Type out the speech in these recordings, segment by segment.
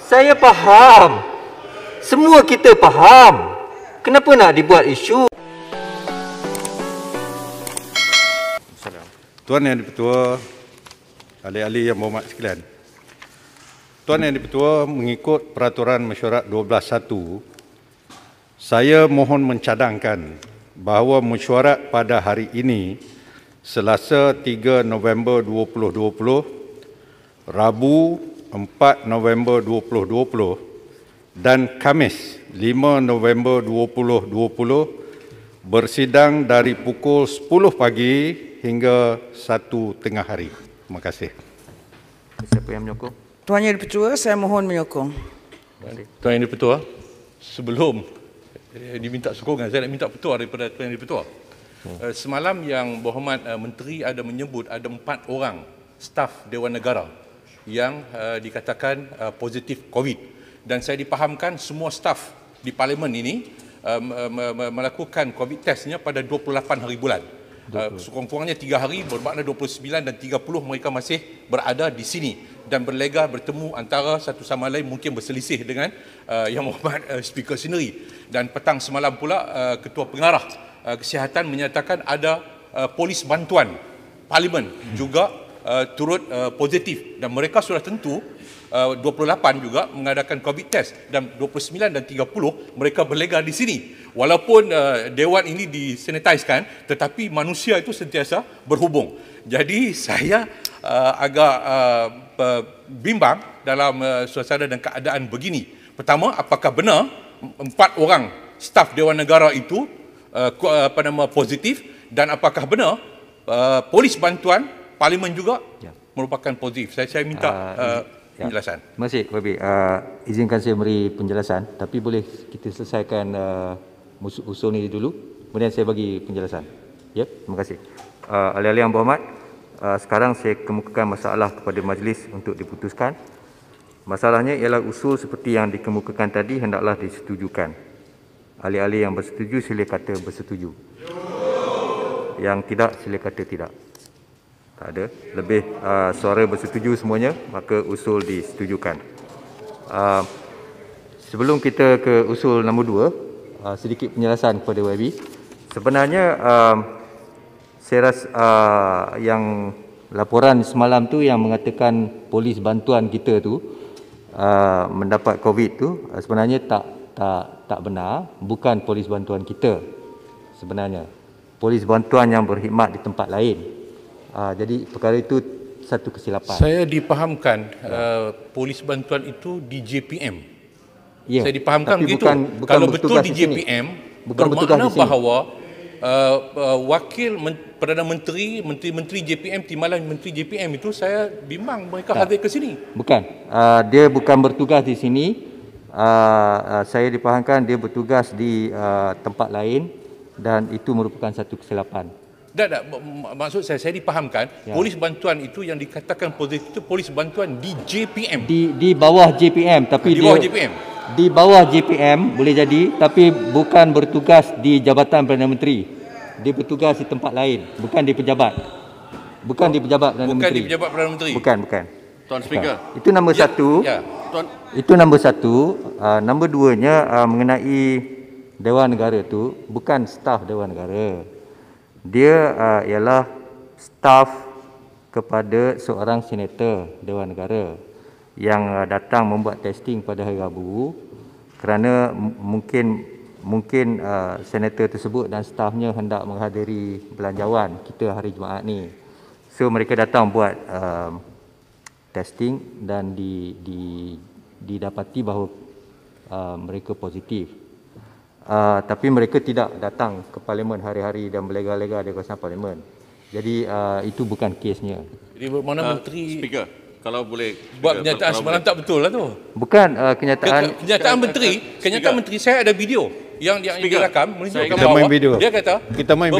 Saya faham. Semua kita faham. Kenapa nak dibuat isu? Tuan Yang Di-Pertua, ahli-ahli yang berhormat sekalian. Tuan Yang Di-Pertua, mengikut Peraturan Mesyuarat 12.1, saya mohon mencadangkan bahawa mesyuarat pada hari ini, Selasa 3 November 2020, Rabu 4 November 2020 dan Khamis 5 November 2020 bersidang dari pukul 10 pagi hingga 1 tengah hari. Terima kasih. Siapa yang menyokong? Tuan Yang Di-Pertua, saya mohon menyokong. Tuan Yang Di-Pertua, sebelum diminta sokongan, saya nak minta petua daripada Tuan Yang Di-Pertua. Semalam yang berhormat Menteri ada menyebut ada 4 orang staf Dewan Negara yang dikatakan positif COVID. Dan saya dipahamkan semua staf di Parlimen ini melakukan COVID testnya pada 28 hari bulan. Sekurang-kurangnya 3 hari, bermakna 29 dan 30 mereka masih berada di sini dan berlega bertemu antara satu sama lain, mungkin berselisih dengan Yang Berhormat Speaker sendiri. Dan petang semalam pula Ketua Pengarah Kesihatan menyatakan ada polis bantuan Parlimen juga turut positif dan mereka sudah tentu 28 juga mengadakan COVID test dan 29 dan 30 mereka berlega di sini. Walaupun dewan ini disanitizekan, tetapi manusia itu sentiasa berhubung. Jadi saya agak bimbang dalam suasana dan keadaan begini. Pertama, apakah benar 4 orang staf Dewan Negara itu positif, dan apakah benar polis bantuan Parlimen juga merupakan positif? Saya minta penjelasan. Terima kasih, Pak Habib. Izinkan saya beri penjelasan, tapi boleh kita selesaikan usul ini dulu, kemudian saya bagi penjelasan. Ya, terima kasih. Ahli-ahli yang berhormat, sekarang saya kemukakan masalah kepada majlis untuk diputuskan. Masalahnya ialah usul seperti yang dikemukakan tadi hendaklah disetujukan. Ahli-ahli yang bersetuju sila kata bersetuju. Yang tidak sila kata tidak. Tak ada. Lebih suara bersetuju semuanya, maka usul disetujukan. Sebelum kita ke usul nombor 2, sedikit penjelasan kepada YB. Sebenarnya saya rasa yang laporan semalam tu yang mengatakan polis bantuan kita tu mendapat COVID tu sebenarnya tak benar. Bukan polis bantuan kita sebenarnya. Polis bantuan yang berkhidmat di tempat lain. Jadi perkara itu satu kesilapan. Saya dipahamkan polis bantuan itu di JPM. Ya, saya dipahamkan begitu. Bukan kalau betul di JPM, bermakna bahawa Perdana Menteri, Menteri JPM, timbalan Menteri JPM itu saya bimbang mereka hadir ke sini. Bukan. Dia bukan bertugas di sini. Saya dipahamkan dia bertugas di tempat lain dan itu merupakan satu kesilapan. Tak, maksud saya dipahamkan polis bantuan itu yang dikatakan positif itu polis bantuan di JPM. Di bawah JPM, tapi di bawah JPM. Di bawah JPM boleh jadi, tapi bukan bertugas di Jabatan Perdana Menteri. Dia bertugas di tempat lain, bukan di pejabat. Bukan di pejabat Perdana Menteri. Bukan di pejabat Perdana Menteri. Bukan. Tuan Speaker. Itu nombor satu. Ya. Itu nombor satu. Nombor 2-nya mengenai Dewan Negara tu bukan staf Dewan Negara. Dia ialah staf kepada seorang senator Dewan Negara yang datang membuat testing pada hari Rabu kerana mungkin senator tersebut dan stafnya hendak menghadiri belanjawan kita hari Jumaat ni. So mereka datang buat testing dan didapati bahawa mereka positif. Tapi mereka tidak datang ke Parlimen hari-hari dan berlega-lega di kawasan Parlimen. Jadi itu bukan kesnya. Jadi mana Menteri Speaker, kalau boleh buat kenyataan semalam tak betul lah tu. Bukan kenyataan Menteri saya ada video yang direkam menunjukkan bahawa dia kata kita main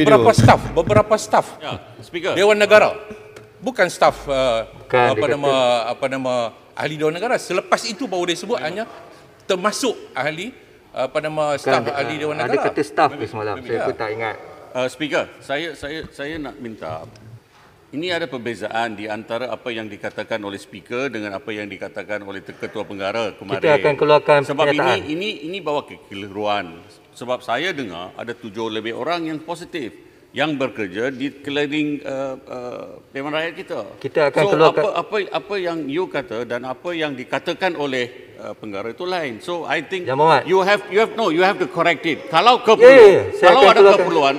beberapa staf Speaker. Dewan Negara, bukan staf ahli Dewan Negara. Selepas itu baru dia sebut hanya termasuk ahli staf ahli Dewan Negara. Ada kata staf ke semalam, saya pun tak ingat. Speaker, saya nak minta Ini ada perbezaan di antara apa yang dikatakan oleh speaker dengan apa yang dikatakan oleh ketua pengarah kemarin. Kita akan keluarkan sebab pernyataan. ini bawa kekeliruan. Sebab saya dengar ada 7 lebih orang yang positif yang bekerja di keliling Dewan Rakyat kita. Kita akan keluarkan apa yang you kata dan apa yang dikatakan oleh pengarah itu lain. So I think Ya, Muhammad. you have to correct it. Kalau keperluan, Saya kalau akan ada keluarkan. keperluan,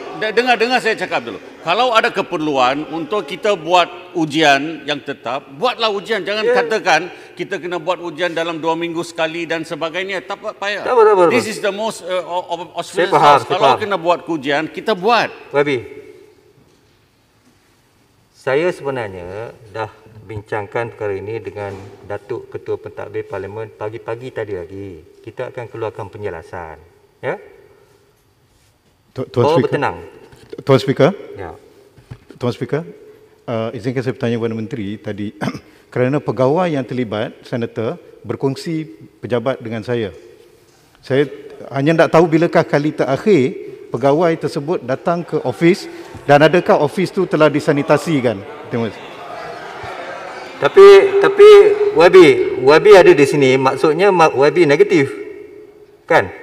dengar saya cakap dulu. Kalau ada keperluan untuk kita buat ujian yang tetap, buatlah ujian. Jangan katakan kita kena buat ujian dalam 2 minggu sekali dan sebagainya. Tak payah. Tak apa. This is the most auspicious Saya faham, house. saya Kalau faham. kena buat ujian, kita buat. Wabi, saya sebenarnya dah bincangkan perkara ini dengan Datuk Ketua Pentadbir Parlimen pagi-pagi tadi lagi. Kita akan keluarkan penjelasan. Ya? Tuan Bawa Speaker. bertenang. Tuan Speaker. Ya. Tuan Speaker, izinkan saya bertanya kepada Menteri tadi kerana pegawai yang terlibat, senator, berkongsi pejabat dengan saya. Saya hanya tak tahu bilakah kali terakhir pegawai tersebut datang ke ofis dan adakah ofis tu telah disanitasikan. Terima kasih. Tapi Wabi ada di sini, maksudnya Wabi negatif. Kan?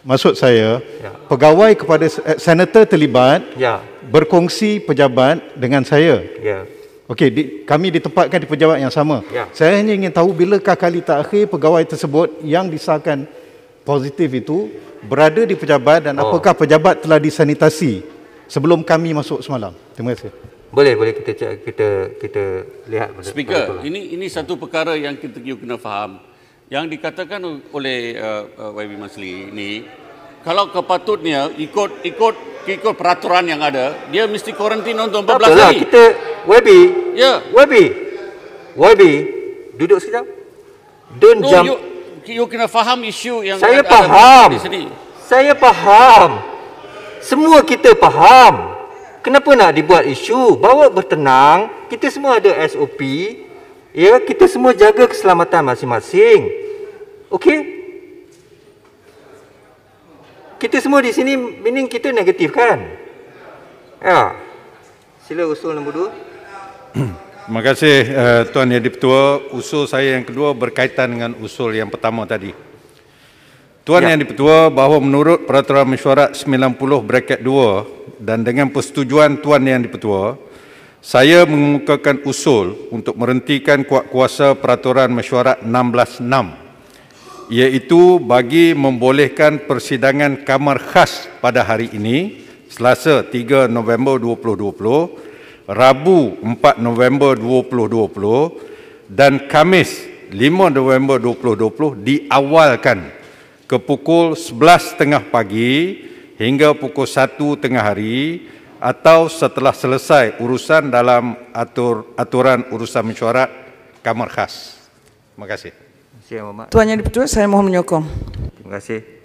Maksud saya, Ya. pegawai kepada senator terlibat Ya. berkongsi pejabat dengan saya. Ya. Okey, kami ditempatkan di pejabat yang sama. Ya. Saya hanya ingin tahu bilakah kali terakhir pegawai tersebut yang disahkan positif itu berada di pejabat dan apakah pejabat telah disanitasi sebelum kami masuk semalam. Terima kasih. Boleh kita lihat. Speaker, ini satu perkara yang kita kena faham. Yang dikatakan oleh YB Masli ini, kalau kepatutnya ikut peraturan yang ada, dia mesti kuarantin untuk 14 Apalah, hari. kita Wabi. Ya. Wabi, duduk sekejap. Don't No, jump. you kena faham isu yang Saya ada faham. di sini. Saya faham. Semua kita faham. Kenapa nak dibuat isu? Bawa bertenang. Kita semua ada SOP. Ya, kita semua jaga keselamatan masing-masing. Okey? Kita semua di sini meaning kita negatif kan? Ya. Sila usul nombor 2. Terima kasih Tuan Yang Dipertua. Usul saya yang kedua berkaitan dengan usul yang pertama tadi. Tuan Yang Dipertua, bahawa menurut Peraturan Mesyuarat 90/2 dan dengan persetujuan Tuan Yang Dipertua, saya mengemukakan usul untuk merhentikan kuasa Peraturan Mesyuarat 16/6, iaitu bagi membolehkan persidangan kamar khas pada hari ini, Selasa 3 November 2020, Rabu 4 November 2020 dan Khamis 5 November 2020 diawalkan ke pukul 11.30 pagi hingga pukul 1 tengah hari atau setelah selesai urusan dalam aturan urusan mesyuarat kamar khas. Terima kasih. Terima kasih, Muhammad. Tuan Yang Dipertua, saya mohon menyokong. Terima kasih.